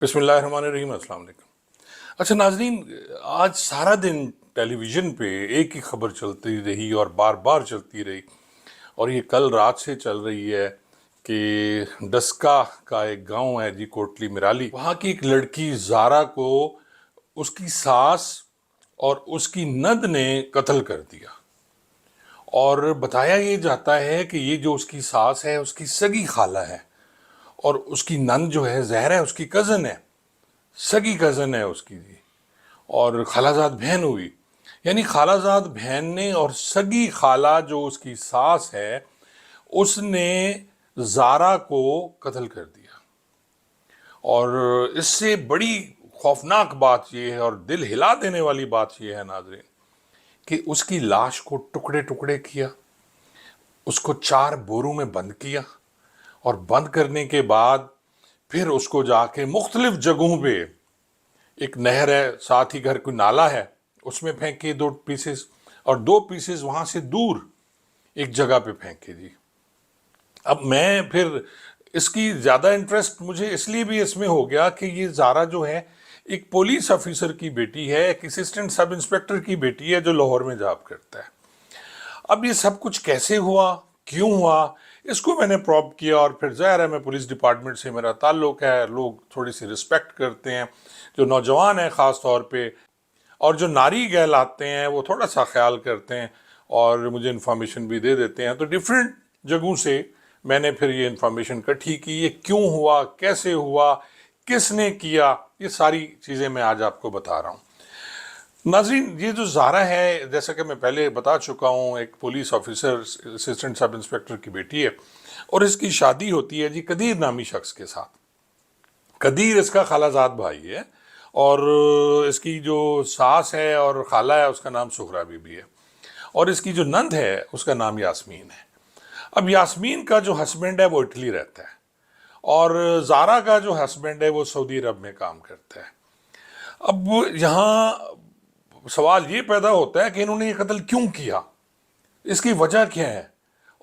बिस्मिल्लाहिर्रहमानिर्रहीम, अस्सलाम वालेकुम। अच्छा नाजरीन, आज सारा दिन टेलीविज़न पे एक ही खबर चलती रही और बार बार चलती रही, और ये कल रात से चल रही है कि डस्का का एक गांव है जी, कोटली मिराली, वहाँ की एक लड़की ज़ारा को उसकी सास और उसकी नंद ने कत्ल कर दिया। और बताया ये जाता है कि ये जो उसकी सास है उसकी सगी खाला है, और उसकी नंद जो है जहर है उसकी कज़न है, सगी कज़न है उसकी जी, और खालाजाद बहन हुई। यानी खालाजाद बहन ने और सगी खाला जो उसकी सास है उसने ज़ारा को कत्ल कर दिया। और इससे बड़ी खौफनाक बात यह है और दिल हिला देने वाली बात यह है नाजरीन, कि उसकी लाश को टुकड़े टुकड़े किया, उसको 4 बोरों में बंद किया, और बंद करने के बाद फिर उसको जाके मुख्तलिफ जगहों पे, एक नहर है, साथ ही घर कोई नाला है, उसमें फेंके 2 पीसेस, और 2 पीसेस वहां से दूर एक जगह पे फेंके जी। अब मैं फिर इसकी ज़्यादा इंटरेस्ट मुझे इसलिए भी इसमें हो गया कि ये ज़ारा जो है एक पुलिस ऑफिसर की बेटी है, एक असिस्टेंट सब इंस्पेक्टर की बेटी है जो लाहौर में जॉब करता है। अब ये सब कुछ कैसे हुआ, क्यों हुआ, इसको मैंने प्रॉब किया, और फिर ज़ाहिर है मैं पुलिस डिपार्टमेंट से मेरा ताल्लुक़ है, लोग थोड़ी सी रिस्पेक्ट करते हैं, जो नौजवान हैं ख़ास तौर पे, और जो नारी गैल आते हैं वो थोड़ा सा ख्याल करते हैं और मुझे इन्फॉर्मेशन भी दे देते हैं। तो डिफरेंट जगहों से मैंने फिर ये इन्फॉर्मेशन इकट्ठी की, ये क्यों हुआ, कैसे हुआ, किसने किया, ये सारी चीज़ें मैं आज आपको बता रहा हूँ। नाज़रीन, ये जो ज़ारा है, जैसा कि मैं पहले बता चुका हूँ, एक police officer assistant sub inspector की बेटी है, और इसकी शादी होती है जी कदीर नामी शख्स के साथ। कदीर इसका खालाजाद भाई है, और इसकी जो सास है और खाला है उसका नाम सुहरा बीबी है, और इसकी जो नंद है उसका नाम यास्मीन है। अब यास्मीन का जो हस्बैंड है वो इटली रहता है, और ज़ारा का जो हस्बैंड है वो सऊदी अरब में काम करता है। अब यहाँ सवाल ये पैदा होता है कि इन्होंने ये कत्ल क्यों किया, इसकी वजह क्या है।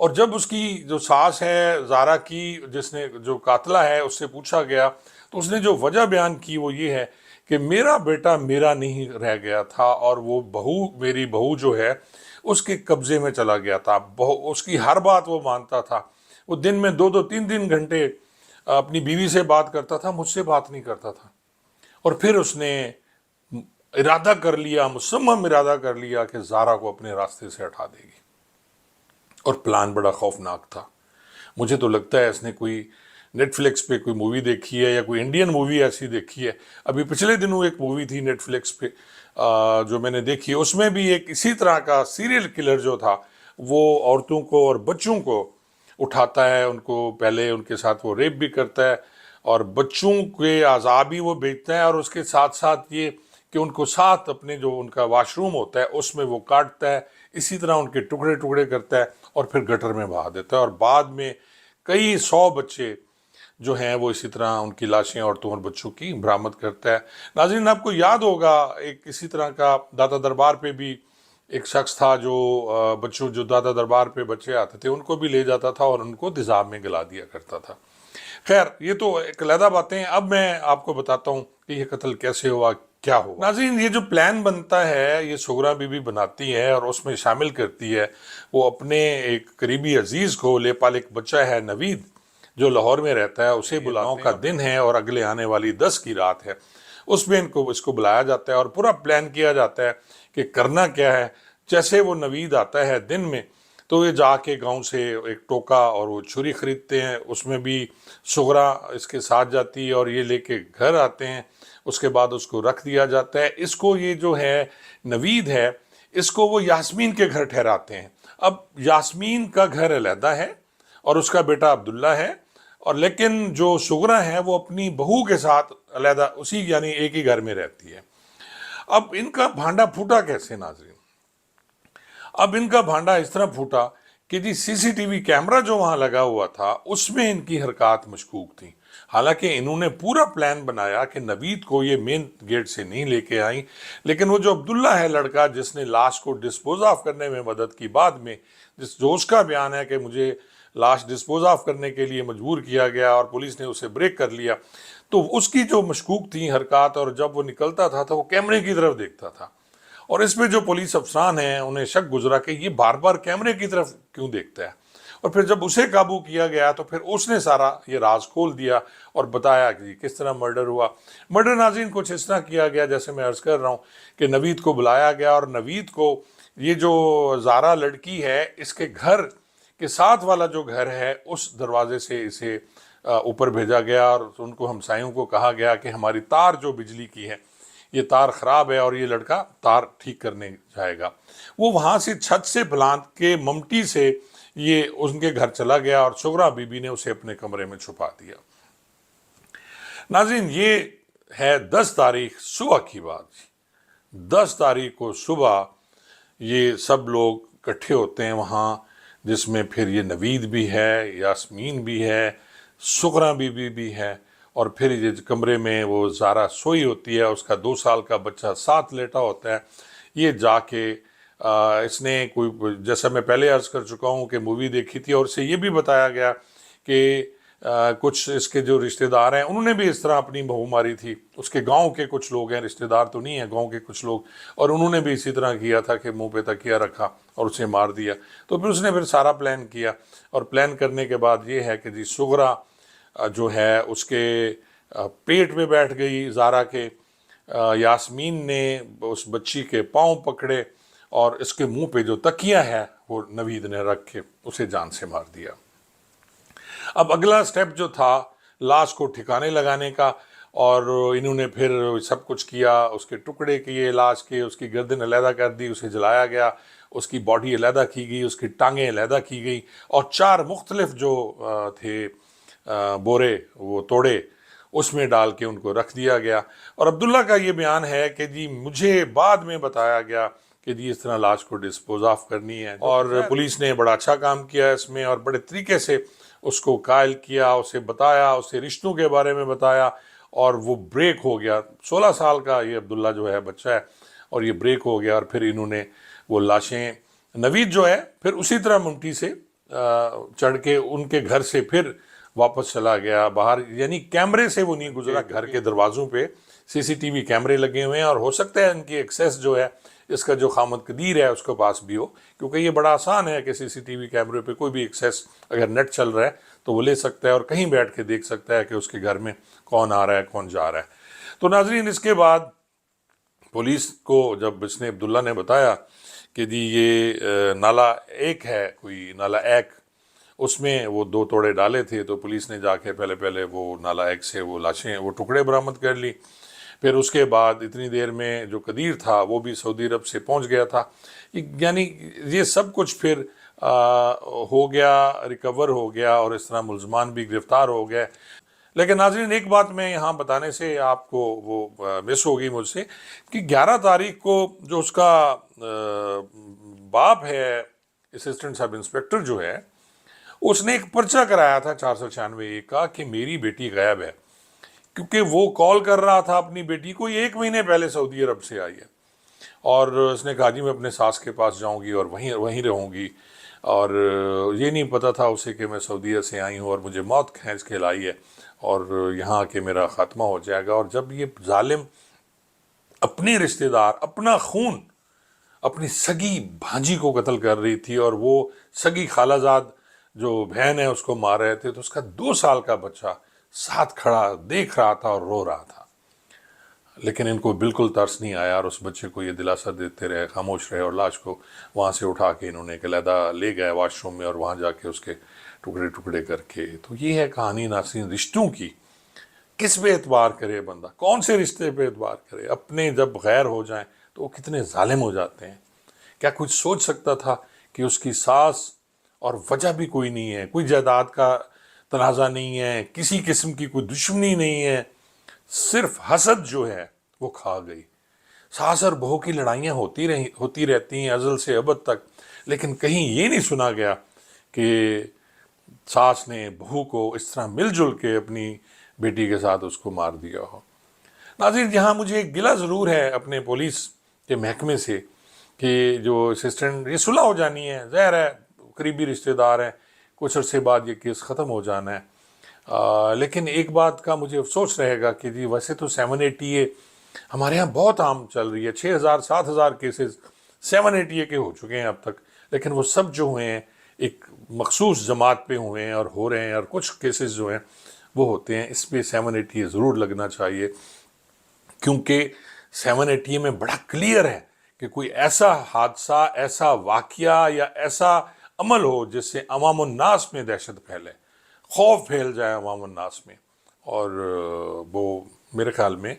और जब उसकी जो सास है ज़ारा की, जिसने जो कातला है, उससे पूछा गया तो उसने जो वजह बयान की वो ये है कि मेरा बेटा मेरा नहीं रह गया था, और वो बहू, मेरी बहू जो है उसके कब्जे में चला गया था। उसकी हर बात वो मानता था, वो दिन में 2-2 3-3 घंटे अपनी बीवी से बात करता था, मुझसे बात नहीं करता था। और फिर उसने इरादा कर लिया, मुसम्मम इरादा कर लिया कि ज़ारा को अपने रास्ते से हटा देगी, और प्लान बड़ा खौफनाक था। मुझे तो लगता है इसने कोई नेटफ्लिक्स पे कोई मूवी देखी है, या कोई इंडियन मूवी ऐसी देखी है। अभी पिछले दिनों एक मूवी थी नेटफ्लिक्स पे जो मैंने देखी है, उसमें भी एक इसी तरह का सीरियल किलर जो था वो औरतों को और बच्चों को उठाता है, उनको पहले उनके साथ वो रेप भी करता है, और बच्चों के अज़ाब भी वो बेचता है, और उसके साथ साथ ये कि उनको साथ अपने जो उनका वाशरूम होता है उसमें वो काटता है, इसी तरह उनके टुकड़े टुकड़े करता है और फिर गटर में बहा देता है, और बाद में कई 100 बच्चे जो हैं वो इसी तरह उनकी लाशें औरतों और बच्चों की बरामद करता है। नाज़रीन, आपको याद होगा एक इसी तरह का दादा दरबार पे भी एक शख्स था जो बच्चों, जो दादा दरबार पे बच्चे आते थे उनको भी ले जाता था और उनको तेज़ाब में गला दिया करता था। खैर, ये तो एक अलग बातें हैं। अब मैं आपको बताता हूँ कि ये कत्ल कैसे हुआ, क्या हुआ। नाज़रीन, ये जो प्लान बनता है ये सुगरा बीबी बनाती है, और उसमें शामिल करती है वो अपने एक करीबी अजीज़ को, लेपाल एक बच्चा है नवीद जो लाहौर में रहता है, उसे बुलाने का दिन है और अगले आने वाली 10 की रात है, उसमें इसको बुलाया जाता है और पूरा प्लान किया जाता है कि करना क्या है। जैसे वो नवीद आता है दिन में, तो ये जाके गांव से एक टोका और वो छुरी ख़रीदते हैं, उसमें भी सुगरा इसके साथ जाती है, और ये लेके घर आते हैं। उसके बाद उसको रख दिया जाता है। इसको, ये जो है नवीद है, इसको वो यास्मीन के घर ठहराते हैं। अब यास्मीन का घर अलहदा है और उसका बेटा अब्दुल्ला है, और लेकिन जो सुगरा है वो अपनी बहू के साथ अलहदा, उसी यानी एक ही घर में रहती है। अब इनका भांडा फूटा कैसे नाज़रीन? अब इनका भांडा इस तरह फूटा कि जी सीसीटीवी कैमरा जो वहाँ लगा हुआ था उसमें इनकी हरकत मशकूक थी। हालांकि इन्होंने पूरा प्लान बनाया कि नवीद को ये मेन गेट से नहीं लेके आई, लेकिन वो जो अब्दुल्ला है लड़का जिसने लाश को डिस्पोज ऑफ करने में मदद की बाद में, जो उसका बयान है कि मुझे लाश डिस्पोज ऑफ करने के लिए मजबूर किया गया और पुलिस ने उसे ब्रेक कर लिया। तो उसकी जो मशकूक थी हरकत, और जब वो निकलता था तो वो कैमरे की तरफ देखता था, और इस पे जो पुलिस अफसरान हैं उन्हें शक गुजरा कि ये बार बार कैमरे की तरफ क्यों देखता है। और फिर जब उसे काबू किया गया तो फिर उसने सारा ये राज खोल दिया और बताया कि किस तरह मर्डर हुआ। मर्डर नाज़रीन कुछ इस तरह किया गया, जैसे मैं अर्ज़ कर रहा हूँ कि नवीद को बुलाया गया और नवीद को ये जो ज़ारा लड़की है इसके घर के साथ वाला जो घर है उस दरवाजे से इसे ऊपर भेजा गया, और उनको हमसायों को कहा गया कि हमारी तार जो बिजली की है ये तार ख़राब है और ये लड़का तार ठीक करने जाएगा। वो वहाँ से छत से फलांत के ममटी से ये उनके घर चला गया और सुगरा बीबी ने उसे अपने कमरे में छुपा दिया। नाज़रीन ये है 10 तारीख सुबह की बात। 10 तारीख को सुबह ये सब लोग इकट्ठे होते हैं वहाँ, जिसमें फिर ये नवीद भी है, यास्मीन भी है, सुगरा बीबी भी है, और फिर ये कमरे में वो ज़ारा सोई होती है, उसका 2 साल का बच्चा साथ लेटा होता है। ये जाके इसने कोई, जैसा मैं पहले अर्ज़ कर चुका हूँ कि मूवी देखी थी और इसे ये भी बताया गया कि कुछ इसके जो रिश्तेदार हैं उन्होंने भी इस तरह अपनी बहू मारी थी। उसके गांव के कुछ लोग हैं, रिश्तेदार तो नहीं है, गांव के कुछ लोग, और उन्होंने भी इसी तरह किया था कि मुंह पे तकिया रखा और उसे मार दिया। तो फिर उसने फिर सारा प्लान किया, और प्लान करने के बाद ये है कि जी सुगरा जो है उसके पेट में बैठ गई ज़ारा के। यास्मीन ने उस बच्ची के पाँव पकड़े और इसके मुंह पे जो तकिया है वो नवीद ने रख के उसे जान से मार दिया। अब अगला स्टेप जो था लाश को ठिकाने लगाने का, और इन्होंने फिर सब कुछ किया, उसके टुकड़े किए लाश के, उसकी गर्दन अलहदा कर दी, उसे जलाया गया, उसकी बॉडी अलहदा की गई, उसकी टांगें अलहदा की गई, और 4 मुख्तलिफ जो थे बोरे वो तोड़े उसमें डाल के उनको रख दिया गया। और अब्दुल्ला का ये बयान है कि जी मुझे बाद में बताया गया कि जी इस तरह लाश को डिस्पोज ऑफ करनी है, और पुलिस ने बड़ा अच्छा काम किया इसमें, और बड़े तरीके से उसको कायल किया, उसे बताया, उसे रिश्तों के बारे में बताया, और वो ब्रेक हो गया। 16 साल का ये अब्दुल्ला जो है बच्चा है, और ये ब्रेक हो गया। और फिर इन्होंने वो लाशें, नवीद जो है फिर उसी तरह मुमटी से चढ़ के उनके घर से फिर वापस चला गया बाहर, यानी कैमरे से वो नहीं गुजरा। घर के दरवाज़ों पे सीसीटीवी कैमरे लगे हुए हैं, और हो सकता है इनकी एक्सेस जो है इसका जो खामद कदीर है उसके पास भी हो, क्योंकि ये बड़ा आसान है कि सीसीटीवी कैमरे पे कोई भी एक्सेस, अगर नेट चल रहा है तो वो ले सकता है और कहीं बैठ के देख सकता है कि उसके घर में कौन आ रहा है कौन जा रहा है। तो नाजरीन इसके बाद पुलिस को जब इसने अब्दुल्ला ने बताया कि जी ये नाला एक है, कोई नाला एक, उसमें वो 2 तोड़े डाले थे, तो पुलिस ने जाके पहले वो नाला एक से वो लाशें, वो टुकड़े बरामद कर ली। फिर उसके बाद इतनी देर में जो कदीर था वो भी सऊदी अरब से पहुंच गया था, यानी ये सब कुछ फिर हो गया, रिकवर हो गया, और इस तरह मुलजमान भी गिरफ्तार हो गए। लेकिन नाज़रीन एक बात मैं यहाँ बताने से आपको वो मिस होगी मुझसे कि 11 तारीख को जो उसका बाप है, असिस्टेंट सब इंस्पेक्टर जो है, उसने एक पर्चा कराया था 496 का कि मेरी बेटी गायब है, क्योंकि वो कॉल कर रहा था अपनी बेटी को, ये 1 महीने पहले सऊदी अरब से आई है, और उसने कहा जी मैं अपने सास के पास जाऊंगी और वहीं रहूंगी, और ये नहीं पता था उसे कि मैं सऊदी से आई हूँ और मुझे मौत खींच के लाई है और यहाँ आके मेरा ख़ात्मा हो जाएगा। और जब ये जालिम अपने रिश्तेदार, अपना खून, अपनी सगी भांजी को कत्ल कर रही थी, और वो सगी खालाजाद जो बहन है उसको मार रहे थे, तो उसका 2 साल का बच्चा साथ खड़ा देख रहा था और रो रहा था। लेकिन इनको बिल्कुल तरस नहीं आया, और उस बच्चे को ये दिलासा देते रहे, खामोश रहे, और लाश को वहाँ से उठा के इन्होंने अलहदा ले गए वॉशरूम में, और वहाँ जाके उसके टुकड़े टुकड़े करके। तो ये है कहानी नाज़रीन रिश्तों की। किस पे एतबार करे बंदा, कौन से रिश्ते पे एतबार करे? अपने जब गैर हो जाएं तो वो कितने जालिम हो जाते हैं। क्या कुछ सोच सकता था कि उसकी सास, और वजह भी कोई नहीं है, कोई जायदाद का तनाज़ा नहीं है, किसी किस्म की कोई दुश्मनी नहीं है, सिर्फ हसद जो है वो खा गई। सास और बहू की लड़ाइयाँ होती रहती हैं अज़ल से अबद तक, लेकिन कहीं ये नहीं सुना गया कि सास ने बहू को इस तरह मिलजुल के अपनी बेटी के साथ उसको मार दिया हो। नाज़रीन यहाँ मुझे एक गिला ज़रूर है अपने पुलिस के महकमे से कि जो असिस्टेंट, ये सुलह हो जानी है, ज़ाहिर है करीबी रिश्तेदार हैं, کچھ عرصے بعد یہ کیس ختم ہو جانا ہے۔ لیکن ایک بات کا مجھے افسوس رہے گا کہ جی ویسے تو 780A ہمارے ہاں بہت عام چل رہی ہے، 6,000 7,000 کیسز 780A کے ہو چکے ہیں اب تک، لیکن وہ سب جو ہوئے ہیں ایک مخصوص جماعت پہ ہوئے ہیں اور ہو رہے ہیں، اور کچھ کیسز جو ہیں وہ ہوتے ہیں، اس پہ 780A ضرور لگنا چاہیے، کیونکہ 780A میں بڑا کلیئر ہے کہ کوئی ایسا حادثہ، ایسا واقعہ یا ایسا عمل ہو جس سے عوام الناس میں دہشت پھیلے، خوف پھیل جائے عوام الناس میں، اور وہ میرے خیال میں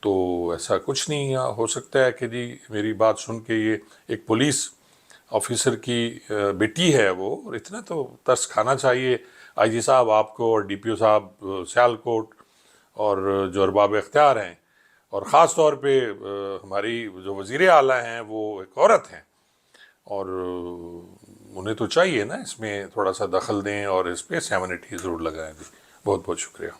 تو ایسا کچھ نہیں ہو سکتا ہے کہ جی میری بات سن کے یہ ایک پولیس آفیسر کی بیٹی ہے وہ، اور اتنا تو ترس کھانا چاہیے آئی جی صاحب آپ کو، اور ڈی پی او صاحب سیالکوٹ، اور جو ارباب اختیار ہیں، اور خاص طور پہ ہماری جو وزیر اعلیٰ ہیں وہ ایک عورت ہیں، اور انہیں تو چاہیے نا اس میں تھوڑا سا دخل دیں اور اس پہ 780 ضرور لگائیں۔ جی بہت بہت شکریہ۔